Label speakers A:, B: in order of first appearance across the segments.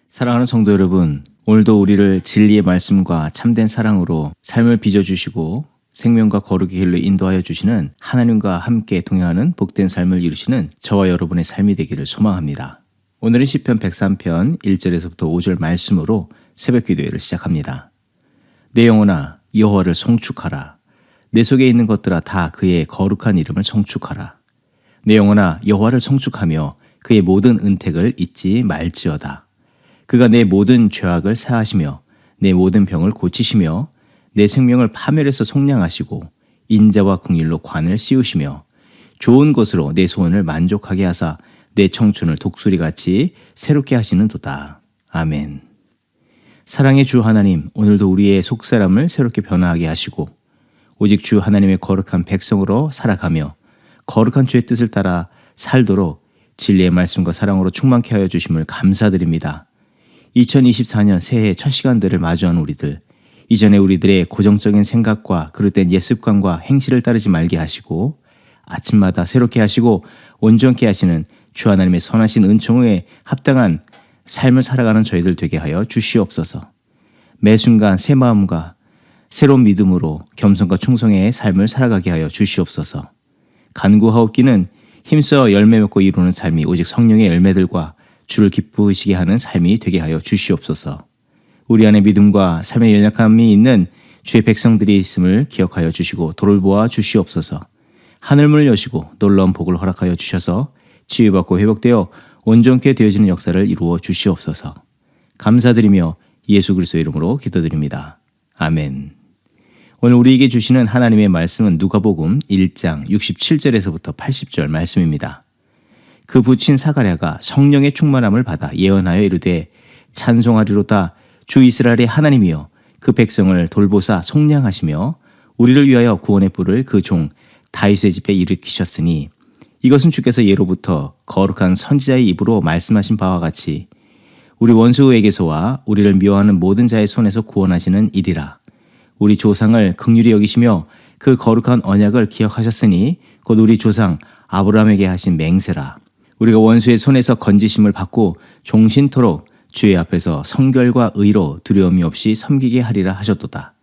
A: 사랑하는 성도 여러분, 오늘도 우리를 진리의 말씀과 참된 사랑으로 삶을 빚어주시고 생명과 거룩의 길로 인도하여 주시는 하나님과 함께 동행하는 복된 삶을 이루시는 저와 여러분의 삶이 되기를 소망합니다. 오늘은 시편 103편 1절에서부터 5절 말씀으로 새벽 기도회를 시작합니다. 내 영혼아 여호와를 송축하라. 내 속에 있는 것들아 다 그의 거룩한 이름을 송축하라. 내 영혼아 여호와를 송축하며 그의 모든 은택을 잊지 말지어다. 그가 내 모든 죄악을 사하시며 내 모든 병을 고치시며 내 생명을 파멸해서 속량하시고 인자와 긍휼로 관을 씌우시며 좋은 것으로 내 소원을 만족하게 하사 내 청춘을 독수리같이 새롭게 하시는도다. 아멘. 사랑의 주 하나님, 오늘도 우리의 속사람을 새롭게 변화하게 하시고 오직 주 하나님의 거룩한 백성으로 살아가며 거룩한 주의 뜻을 따라 살도록 진리의 말씀과 사랑으로 충만케 하여 주심을 감사드립니다. 2024년 새해 첫 시간들을 마주한 우리들, 이전에 우리들의 고정적인 생각과 그릇된 옛 습관과 행실을 따르지 말게 하시고 아침마다 새롭게 하시고 온전케 하시는 주 하나님의 선하신 은총에 합당한 삶을 살아가는 저희들 되게 하여 주시옵소서. 매 순간 새 마음과 새로운 믿음으로 겸손과 충성의 삶을 살아가게 하여 주시옵소서. 간구하옵기는 힘써 열매 맺고 이루는 삶이 오직 성령의 열매들과 주를 기쁘시게 하는 삶이 되게 하여 주시옵소서. 우리 안에 믿음과 삶의 연약함이 있는 주의 백성들이 있음을 기억하여 주시고 돌보아 주시옵소서. 하늘문을 여시고 놀라운 복을 허락하여 주셔서 치유받고 회복되어 온전케 되어지는 역사를 이루어 주시옵소서. 감사드리며 예수 그리스도의 이름으로 기도드립니다. 아멘. 오늘 우리에게 주시는 하나님의 말씀은 누가복음 1장 67절에서부터 80절 말씀입니다. 그 부친 사가랴가 성령의 충만함을 받아 예언하여 이르되 찬송하리로다. 주 이스라엘의 하나님이여 그 백성을 돌보사 속량하시며 우리를 위하여 구원의 뿔을 그 종 다윗의 집에 일으키셨으니 이것은 주께서 예로부터 거룩한 선지자의 입으로 말씀하신 바와 같이 우리 원수에게서와 우리를 미워하는 모든 자의 손에서 구원하시는 일이라. 우리 조상을 긍휼히 여기시며 그 거룩한 언약을 기억하셨으니 곧 우리 조상 아브라함에게 하신 맹세라. 우리가 원수의 손에서 건지심을 받고 종신토록 주의 앞에서 성결과 의로 두려움이 없이 섬기게 하리라 하셨도다.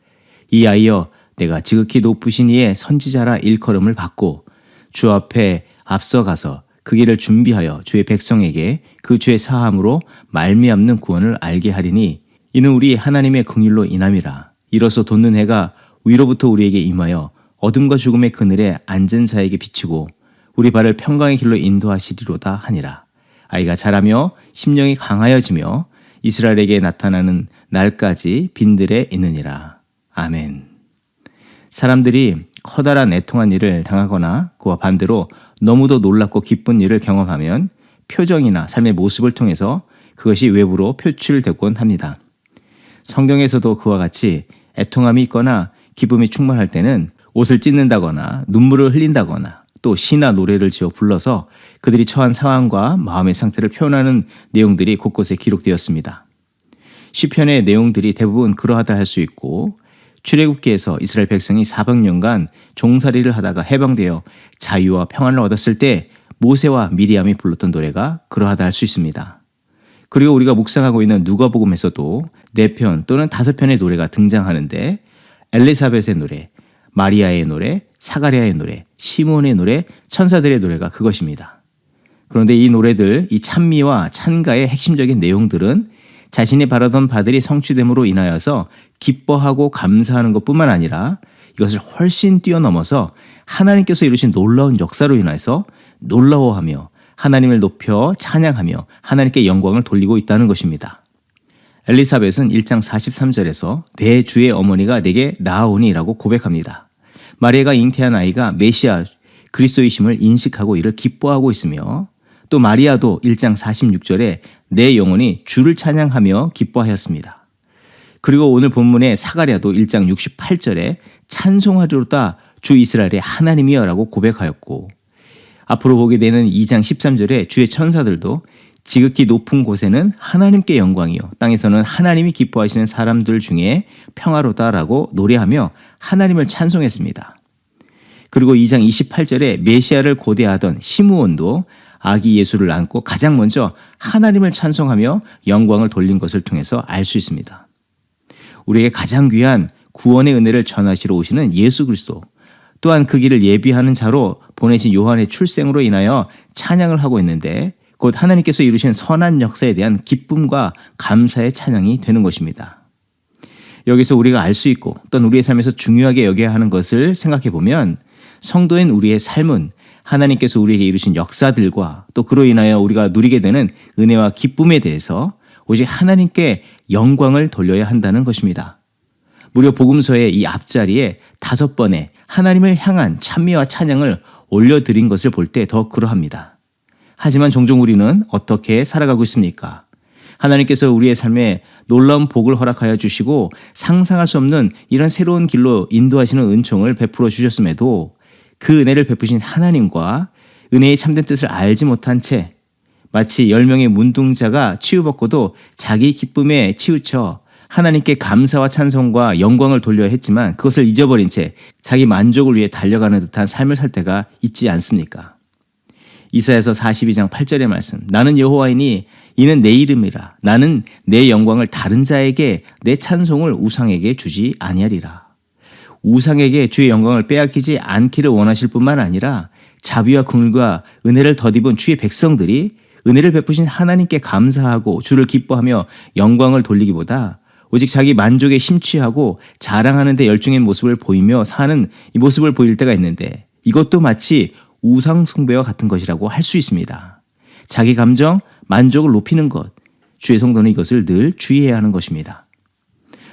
A: 이하여 내가 지극히 높으신 이의 선지자라 일컬음을 받고 주 앞에 앞서가서 그 길을 준비하여 주의 백성에게 그 죄의 사함으로 말미암는 구원을 알게 하리니 이는 우리 하나님의 긍휼로 인함이라. 이로써 돋는 해가 위로부터 우리에게 임하여 어둠과 죽음의 그늘에 앉은 자에게 비치고 우리 발을 평강의 길로 인도하시리로다 하니라. 아이가 자라며 심령이 강하여지며 이스라엘에게 나타나는 날까지 빈들에 있느니라. 아멘. 사람들이 커다란 애통한 일을 당하거나 그와 반대로 너무도 놀랍고 기쁜 일을 경험하면 표정이나 삶의 모습을 통해서 그것이 외부로 표출되곤 합니다. 성경에서도 그와 같이 애통함이 있거나 기쁨이 충만할 때는 옷을 찢는다거나 눈물을 흘린다거나 또 시나 노래를 지어 불러서 그들이 처한 상황과 마음의 상태를 표현하는 내용들이 곳곳에 기록되었습니다. 시편의 내용들이 대부분 그러하다 할 수 있고 출애굽기에서 이스라엘 백성이 400년간 종살이를 하다가 해방되어 자유와 평안을 얻었을 때 모세와 미리암이 불렀던 노래가 그러하다 할 수 있습니다. 그리고 우리가 묵상하고 있는 누가복음에서도 4편 또는 5편의 노래가 등장하는데 엘리사벳의 노래, 마리아의 노래, 사가랴의 노래, 시몬의 노래, 천사들의 노래가 그것입니다. 그런데 이 노래들, 이 찬미와 찬가의 핵심적인 내용들은 자신이 바라던 바들이 성취됨으로 인하여서 기뻐하고 감사하는 것뿐만 아니라 이것을 훨씬 뛰어넘어서 하나님께서 이루신 놀라운 역사로 인해서 놀라워하며 하나님을 높여 찬양하며 하나님께 영광을 돌리고 있다는 것입니다. 엘리사벳은 1장 43절에서 내 주의 어머니가 내게 낳아오니 라고 고백합니다. 마리아가 잉태한 아이가 메시아 그리스도이심을 인식하고 이를 기뻐하고 있으며 또 마리아도 1장 46절에 내 영혼이 주를 찬양하며 기뻐하였습니다. 그리고 오늘 본문의 사가랴도 1장 68절에 찬송하리로다 주 이스라엘의 하나님이여 라고 고백하였고 앞으로 보게 되는 2장 13절에 주의 천사들도 지극히 높은 곳에는 하나님께 영광이요 땅에서는 하나님이 기뻐하시는 사람들 중에 평화로다라고 노래하며 하나님을 찬송했습니다. 그리고 2장 28절에 메시아를 고대하던 시므온도 아기 예수를 안고 가장 먼저 하나님을 찬송하며 영광을 돌린 것을 통해서 알 수 있습니다. 우리에게 가장 귀한 구원의 은혜를 전하시러 오시는 예수 그리스도, 또한 그 길을 예비하는 자로 보내신 요한의 출생으로 인하여 찬양을 하고 있는데, 곧 하나님께서 이루신 선한 역사에 대한 기쁨과 감사의 찬양이 되는 것입니다. 여기서 우리가 알 수 있고 또는 우리의 삶에서 중요하게 여겨야 하는 것을 생각해 보면, 성도인 우리의 삶은 하나님께서 우리에게 이루신 역사들과 또 그로 인하여 우리가 누리게 되는 은혜와 기쁨에 대해서 오직 하나님께 영광을 돌려야 한다는 것입니다. 무려 복음서의 이 앞자리에 5번의 하나님을 향한 찬미와 찬양을 올려드린 것을 볼 때 더 그러합니다. 하지만 종종 우리는 어떻게 살아가고 있습니까? 하나님께서 우리의 삶에 놀라운 복을 허락하여 주시고 상상할 수 없는 이런 새로운 길로 인도하시는 은총을 베풀어 주셨음에도 그 은혜를 베푸신 하나님과 은혜의 참된 뜻을 알지 못한 채 마치 10명의 문둥자가 치유받고도 자기 기쁨에 치우쳐 하나님께 감사와 찬송과 영광을 돌려야 했지만 그것을 잊어버린 채 자기 만족을 위해 달려가는 듯한 삶을 살 때가 있지 않습니까? 이사야서 42장 8절의 말씀, 나는 여호와이니 이는 내 이름이라. 나는 내 영광을 다른 자에게, 내 찬송을 우상에게 주지 아니하리라. 우상에게 주의 영광을 빼앗기지 않기를 원하실 뿐만 아니라 자비와 긍휼과 은혜를 덧입은 주의 백성들이 은혜를 베푸신 하나님께 감사하고 주를 기뻐하며 영광을 돌리기보다 오직 자기 만족에 심취하고 자랑하는 데 열중인 모습을 보이며 사는 이 모습을 보일 때가 있는데, 이것도 마치 우상 숭배와 같은 것이라고 할 수 있습니다. 자기 감정, 만족을 높이는 것, 주의 성도는 이것을 늘 주의해야 하는 것입니다.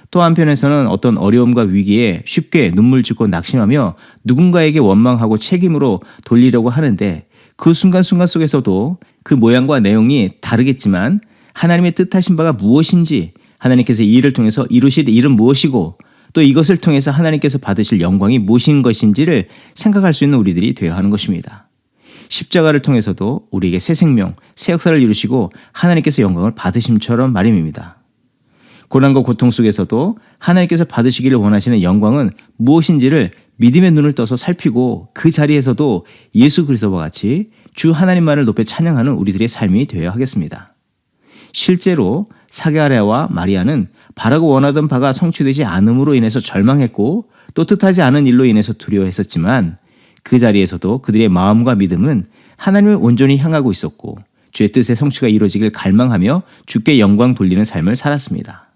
A: 또 한편에서는 어떤 어려움과 위기에 쉽게 눈물 짓고 낙심하며 누군가에게 원망하고 책임으로 돌리려고 하는데, 그 순간순간 속에서도 그 모양과 내용이 다르겠지만 하나님의 뜻하신 바가 무엇인지, 하나님께서 이 일을 통해서 이루실 일은 무엇이고 또 이것을 통해서 하나님께서 받으실 영광이 무엇인 것인지를 생각할 수 있는 우리들이 되어야 하는 것입니다. 십자가를 통해서도 우리에게 새 생명, 새 역사를 이루시고 하나님께서 영광을 받으심처럼 말임입니다. 고난과 고통 속에서도 하나님께서 받으시기를 원하시는 영광은 무엇인지를 믿음의 눈을 떠서 살피고 그 자리에서도 예수 그리스도와 같이 주 하나님만을 높여 찬양하는 우리들의 삶이 되어야 하겠습니다. 실제로 사가랴와 마리아는 바라고 원하던 바가 성취되지 않음으로 인해서 절망했고 또 뜻하지 않은 일로 인해서 두려워했었지만, 그 자리에서도 그들의 마음과 믿음은 하나님을 온전히 향하고 있었고 주의 뜻의 성취가 이루어지길 갈망하며 주께 영광 돌리는 삶을 살았습니다.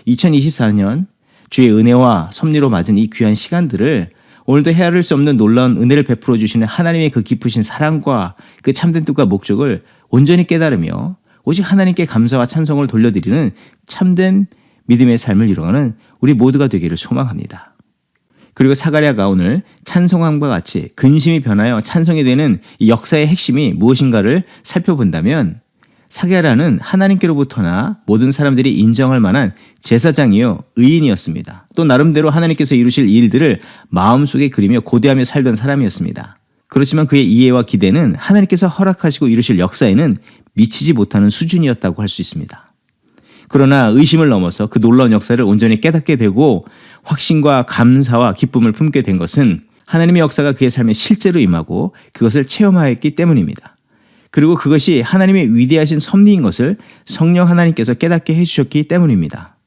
A: 2024년 주의 은혜와 섭리로 맞은 이 귀한 시간들을 오늘도 헤아릴 수 없는 놀라운 은혜를 베풀어 주시는 하나님의 그 깊으신 사랑과 그 참된 뜻과 목적을 온전히 깨달으며 오직 하나님께 감사와 찬송을 돌려드리는 참된 믿음의 삶을 이루어가는 우리 모두가 되기를 소망합니다. 그리고 사가랴가 오늘 찬송함과 같이 근심이 변하여 찬송이 되는 이 역사의 핵심이 무엇인가를 살펴본다면, 사가랴는 하나님께로부터나 모든 사람들이 인정할 만한 제사장이요 의인이었습니다. 또 나름대로 하나님께서 이루실 일들을 마음속에 그리며 고대하며 살던 사람이었습니다. 그렇지만 그의 이해와 기대는 하나님께서 허락하시고 이루실 역사에는 미치지 못하는 수준이었다고 할 수 있습니다. 그러나 의심을 넘어서 그 놀라운 역사를 온전히 깨닫게 되고 확신과 감사와 기쁨을 품게 된 것은 하나님의 역사가 그의 삶에 실제로 임하고 그것을 체험하였기 때문입니다. 그리고 그것이 하나님의 위대하신 섭리인 것을 성령 하나님께서 깨닫게 해주셨기 때문입니다.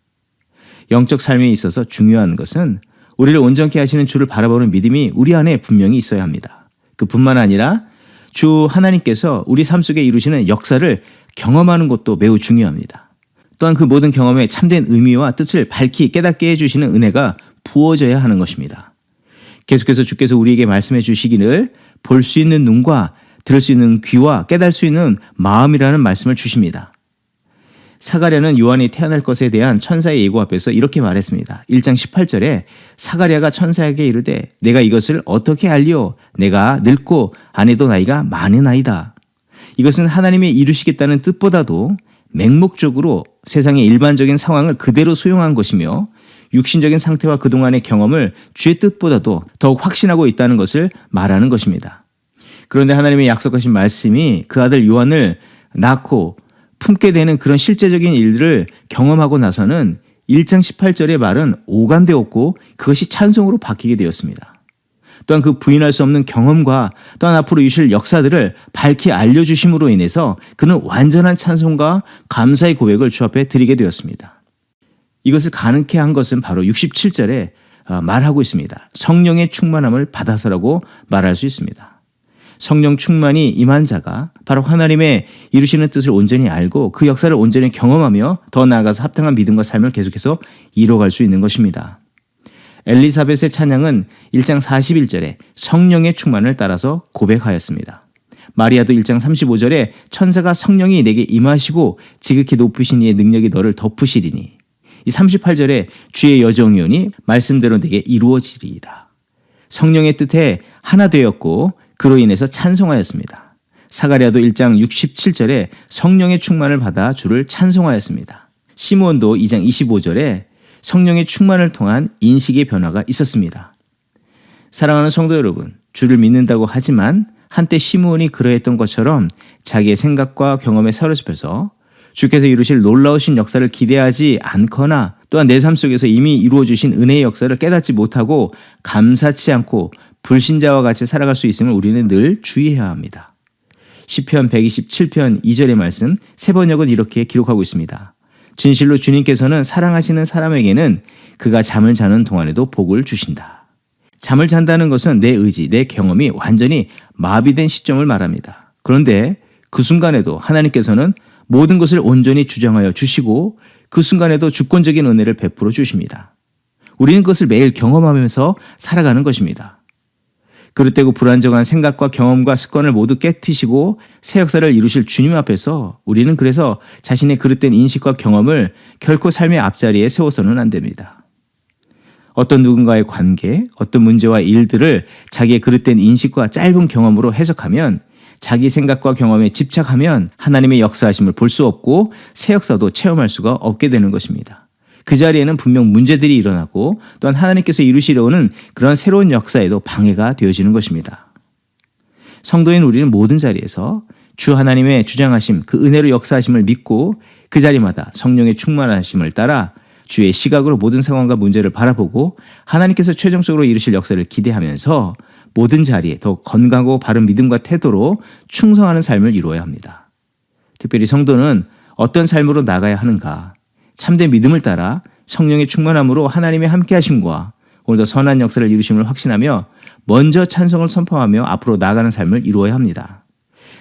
A: 영적 삶에 있어서 중요한 것은 우리를 온전케 하시는 주를 바라보는 믿음이 우리 안에 분명히 있어야 합니다. 그뿐만 아니라 주 하나님께서 우리 삶 속에 이루시는 역사를 경험하는 것도 매우 중요합니다. 또한 그 모든 경험에 참된 의미와 뜻을 밝히 깨닫게 해주시는 은혜가 부어져야 하는 것입니다. 계속해서 주께서 우리에게 말씀해 주시기를 볼 수 있는 눈과 들을 수 있는 귀와 깨달을 수 있는 마음이라는 말씀을 주십니다. 사가랴는 요한이 태어날 것에 대한 천사의 예고 앞에서 이렇게 말했습니다. 1장 18절에 사가랴가 천사에게 이르되 내가 이것을 어떻게 알리오? 내가 늙고 아내도 나이가 많은 아이다. 이것은 하나님이 이루시겠다는 뜻보다도 맹목적으로 세상의 일반적인 상황을 그대로 수용한 것이며 육신적인 상태와 그동안의 경험을 주의 뜻보다도 더욱 확신하고 있다는 것을 말하는 것입니다. 그런데 하나님의 약속하신 말씀이 그 아들 요한을 낳고 품게 되는 그런 실제적인 일들을 경험하고 나서는 1장 18절의 말은 오간되었고 그것이 찬송으로 바뀌게 되었습니다. 또한 그 부인할 수 없는 경험과 또한 앞으로 이루실 역사들을 밝히 알려주심으로 인해서 그는 완전한 찬송과 감사의 고백을 주 앞에 드리게 되었습니다. 이것을 가능케 한 것은 바로 67절에 말하고 있습니다. 성령의 충만함을 받아서라고 말할 수 있습니다. 성령 충만이 임한 자가 바로 하나님의 이루시는 뜻을 온전히 알고 그 역사를 온전히 경험하며 더 나아가서 합당한 믿음과 삶을 계속해서 이뤄갈 수 있는 것입니다. 엘리사벳의 찬양은 1장 41절에 성령의 충만을 따라서 고백하였습니다. 마리아도 1장 35절에 천사가 성령이 내게 임하시고 지극히 높으신 이의 능력이 너를 덮으시리니, 이 38절에 주의 여정이오니 말씀대로 내게 이루어지리이다. 성령의 뜻에 하나 되었고 그로 인해서 찬송하였습니다. 사가랴도 1장 67절에 성령의 충만을 받아 주를 찬송하였습니다. 시므온도 2장 25절에 성령의 충만을 통한 인식의 변화가 있었습니다. 사랑하는 성도 여러분, 주를 믿는다고 하지만 한때 시므온이 그러했던 것처럼 자기의 생각과 경험에 사로잡혀서 주께서 이루실 놀라우신 역사를 기대하지 않거나 또한 내 삶 속에서 이미 이루어주신 은혜의 역사를 깨닫지 못하고 감사치 않고 불신자와 같이 살아갈 수 있음을 우리는 늘 주의해야 합니다. 시편 127편 2절의 말씀 세번역은 이렇게 기록하고 있습니다. 진실로 주님께서는 사랑하시는 사람에게는 그가 잠을 자는 동안에도 복을 주신다. 잠을 잔다는 것은 내 의지, 내 경험이 완전히 마비된 시점을 말합니다. 그런데 그 순간에도 하나님께서는 모든 것을 온전히 주장하여 주시고 그 순간에도 주권적인 은혜를 베풀어 주십니다. 우리는 그것을 매일 경험하면서 살아가는 것입니다. 그릇되고 불안정한 생각과 경험과 습관을 모두 깨트시고 새 역사를 이루실 주님 앞에서 우리는 그래서 자신의 그릇된 인식과 경험을 결코 삶의 앞자리에 세워서는 안 됩니다. 어떤 누군가의 관계, 어떤 문제와 일들을 자기의 그릇된 인식과 짧은 경험으로 해석하면, 자기 생각과 경험에 집착하면 하나님의 역사하심을 볼 수 없고 새 역사도 체험할 수가 없게 되는 것입니다. 그 자리에는 분명 문제들이 일어나고 또한 하나님께서 이루시려는 그런 새로운 역사에도 방해가 되어지는 것입니다. 성도인 우리는 모든 자리에서 주 하나님의 주장하심, 그 은혜로 역사하심을 믿고 그 자리마다 성령의 충만하심을 따라 주의 시각으로 모든 상황과 문제를 바라보고 하나님께서 최종적으로 이루실 역사를 기대하면서 모든 자리에 더 건강하고 바른 믿음과 태도로 충성하는 삶을 이루어야 합니다. 특별히 성도는 어떤 삶으로 나가야 하는가? 참된 믿음을 따라 성령의 충만함으로 하나님의 함께하심과 오늘도 선한 역사를 이루심을 확신하며 먼저 찬송을 선포하며 앞으로 나아가는 삶을 이루어야 합니다.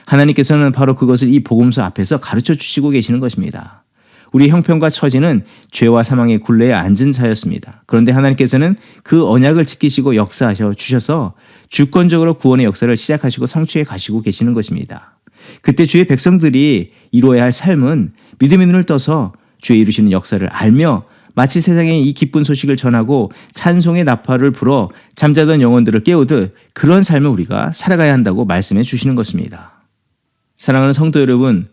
A: 하나님께서는 바로 그것을 이 복음서 앞에서 가르쳐 주시고 계시는 것입니다. 우리 형편과 처지는 죄와 사망의 굴레에 앉은 자였습니다. 그런데 하나님께서는 그 언약을 지키시고 역사하셔 주셔서 주권적으로 구원의 역사를 시작하시고 성취해 가시고 계시는 것입니다. 그때 주의 백성들이 이루어야 할 삶은 믿음의 눈을 떠서 주의 이루시는 역사를 알며 마치 세상에 이 기쁜 소식을 전하고 찬송의 나팔을 불어 잠자던 영혼들을 깨우듯 그런 삶을 우리가 살아가야 한다고 말씀해 주시는 것입니다. 사랑하는 성도 여러분,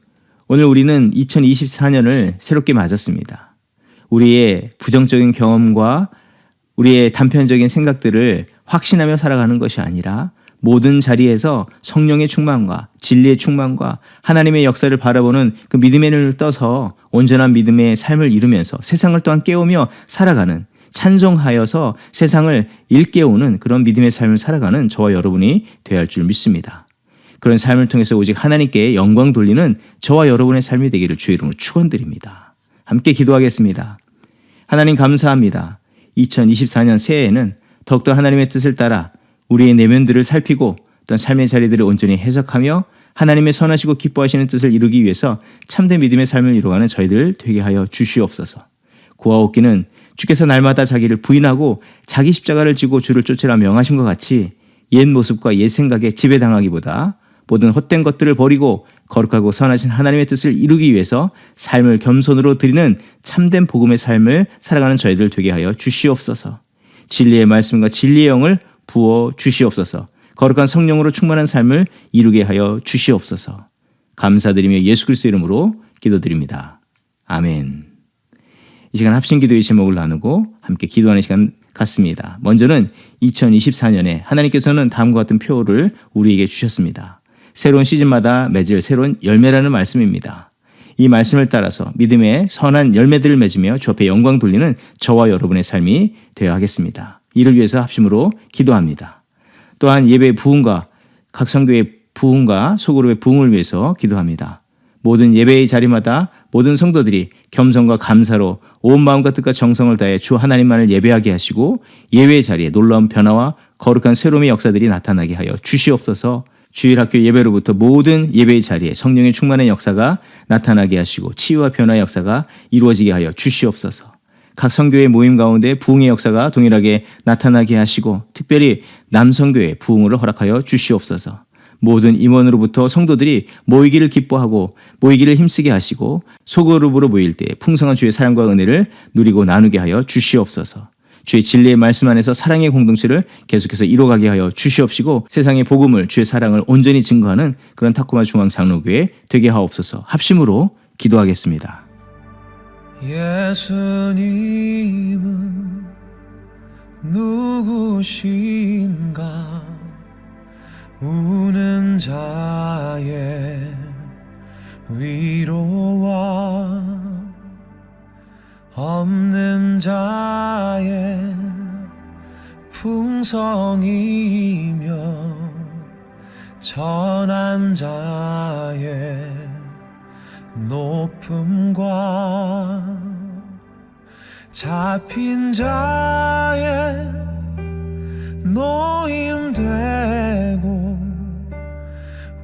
A: 오늘 우리는 2024년을 새롭게 맞았습니다. 우리의 부정적인 경험과 우리의 단편적인 생각들을 확신하며 살아가는 것이 아니라 모든 자리에서 성령의 충만과 진리의 충만과 하나님의 역사를 바라보는 그 믿음의 눈을 떠서 온전한 믿음의 삶을 이루면서 세상을 또한 깨우며 살아가는, 찬송하여서 세상을 일깨우는 그런 믿음의 삶을 살아가는 저와 여러분이 되어야 할 줄 믿습니다. 그런 삶을 통해서 오직 하나님께 영광 돌리는 저와 여러분의 삶이 되기를 주의 이름으로 축원드립니다. 함께 기도하겠습니다. 하나님 감사합니다. 2024년 새해에는 더욱더 하나님의 뜻을 따라 우리의 내면들을 살피고 또한 삶의 자리들을 온전히 해석하며 하나님의 선하시고 기뻐하시는 뜻을 이루기 위해서 참된 믿음의 삶을 이루어가는 저희들 되게 하여 주시옵소서. 구하옵기는 주께서 날마다 자기를 부인하고 자기 십자가를 지고 주를 쫓으라 명하신 것 같이 옛 모습과 옛 생각에 지배당하기보다 모든 헛된 것들을 버리고 거룩하고 선하신 하나님의 뜻을 이루기 위해서 삶을 겸손으로 드리는 참된 복음의 삶을 살아가는 저희들 되게 하여 주시옵소서. 진리의 말씀과 진리의 영을 부어 주시옵소서. 거룩한 성령으로 충만한 삶을 이루게 하여 주시옵소서. 감사드리며 예수 그리스도 이름으로 기도드립니다. 아멘. 이 시간 합심기도의 제목을 나누고 함께 기도하는 시간 같습니다. 먼저는 2024년에 하나님께서는 다음과 같은 표를 우리에게 주셨습니다. 새로운 시즌마다 맺을 새로운 열매라는 말씀입니다. 이 말씀을 따라서 믿음의 선한 열매들을 맺으며 주 앞에 영광 돌리는 저와 여러분의 삶이 되어야 하겠습니다. 이를 위해서 합심으로 기도합니다. 또한 예배 부흥과 각 성교의 부흥과 소그룹의 부흥을 위해서 기도합니다. 모든 예배의 자리마다 모든 성도들이 겸손과 감사로 온 마음과 뜻과 정성을 다해 주 하나님만을 예배하게 하시고 예배의 자리에 놀라운 변화와 거룩한 새로움의 역사들이 나타나게 하여 주시옵소서. 주일학교 예배로부터 모든 예배의 자리에 성령의 충만한 역사가 나타나게 하시고 치유와 변화의 역사가 이루어지게 하여 주시옵소서. 각 성교의 모임 가운데 부흥의 역사가 동일하게 나타나게 하시고 특별히 남성교의 부흥을 허락하여 주시옵소서. 모든 임원으로부터 성도들이 모이기를 기뻐하고 모이기를 힘쓰게 하시고 소그룹으로 모일 때 풍성한 주의 사랑과 은혜를 누리고 나누게 하여 주시옵소서. 주의 진리의 말씀 안에서 사랑의 공동체를 계속해서 이뤄가게 하여 주시옵시고 세상의 복음을 주의 사랑을 온전히 증거하는 그런 타코마 중앙장로교회 되게 하옵소서. 합심으로 기도하겠습니다.
B: 예수님은 누구신가? 우는 자의 위로와 없는 자의 풍성이며 전한 자의 높음과 잡힌 자의 노임되고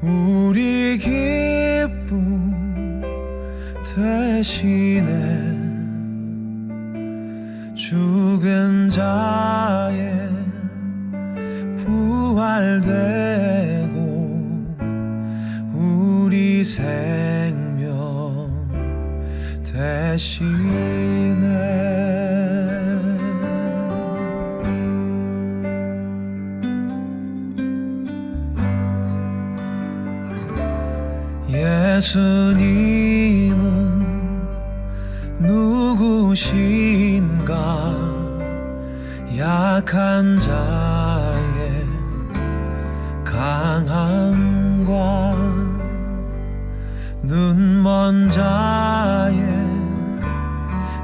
B: 우리 기쁨 대신에 죽은 자의 부활되고 우리 생명 대신에 예수님은 누구신가? 약한 자의 강함과 눈먼 자의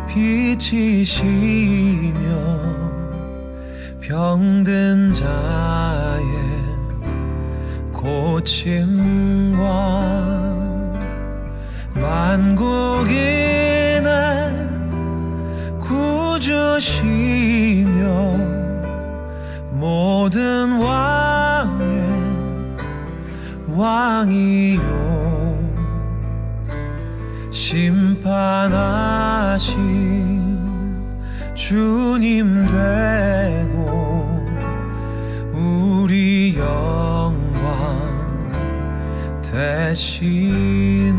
B: 빛이시며 병든 자의 고침과 만국인의 구주시며 모든 왕의 왕이요 심판하신 주님 되고 우리 영광 대신에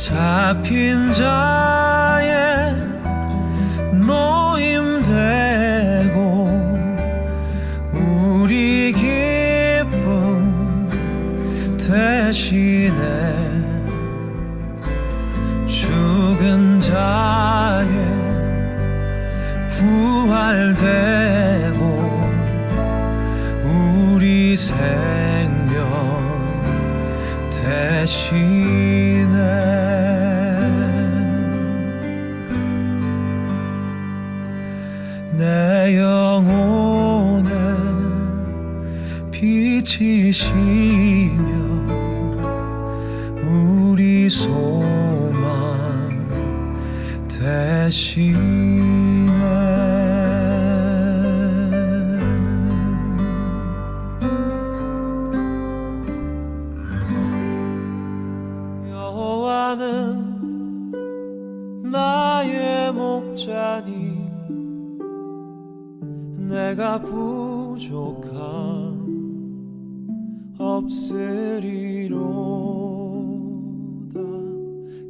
B: 잡힌 자의 노임되고 우리 기쁨 대신에 죽은 자의 부활되고 우리 생명 대신에 내 영혼에 빛이시며 우리 소망 대신에 여호와는 나의 목자니 내가 부족함 없으리로다.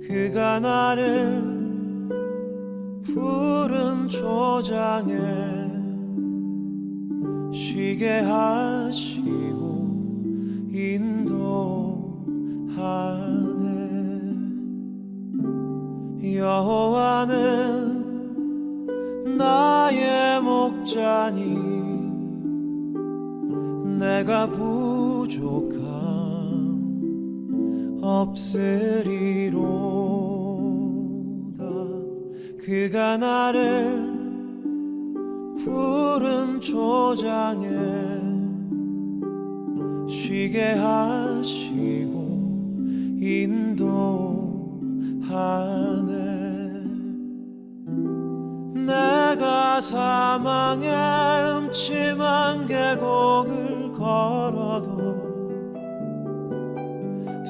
B: 그가 나를 푸른 초장에 쉬게 하시고 목자니 내가 부족함 없으리로다. 그가 나를 푸른 초장에 쉬게 하시고 인도하네. 내가 사망의 음침한 계곡을 걸어도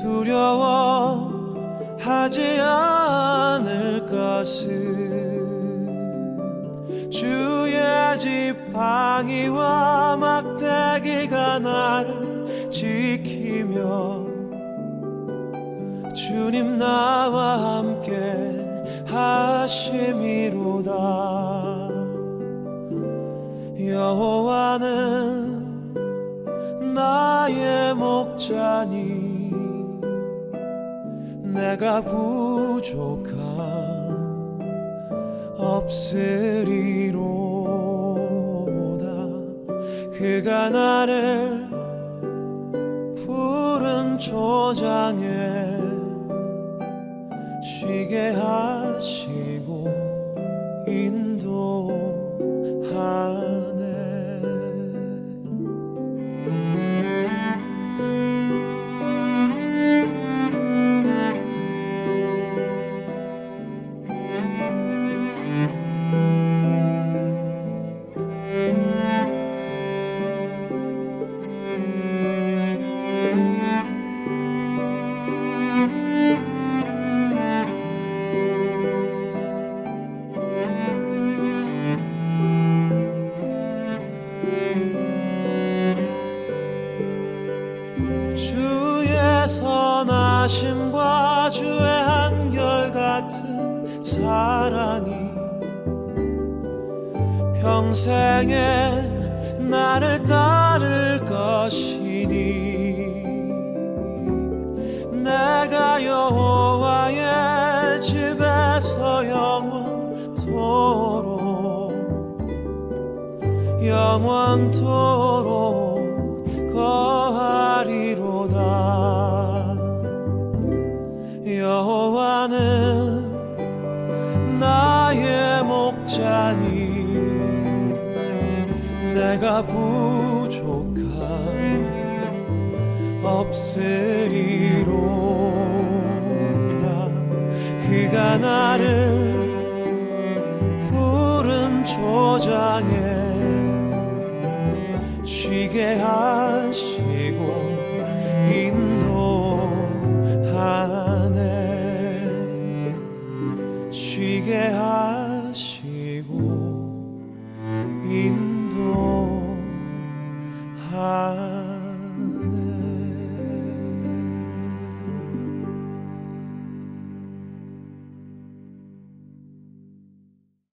B: 두려워하지 않을 것은 주의 지팡이와 막대기가 나를 지키며 주님 나와 함께 하심이로다. 여호와는 나의 목자니 내가 부족함 없으리로다. 그가 나를 푸른 초장에 쉬게 하시고 인도하네. 주의 선하심과 주의 한결같은 사랑이 평생에 나를 따를 것이니 내가 여호와의 집에서 영원토록 거하리로다. 여호와는 나의 목자니 내가 부족함 없으리로다. 그가 나를 푸른 초장에 쉬게 하시고 인도하네. 쉬게 하시고 인도하네.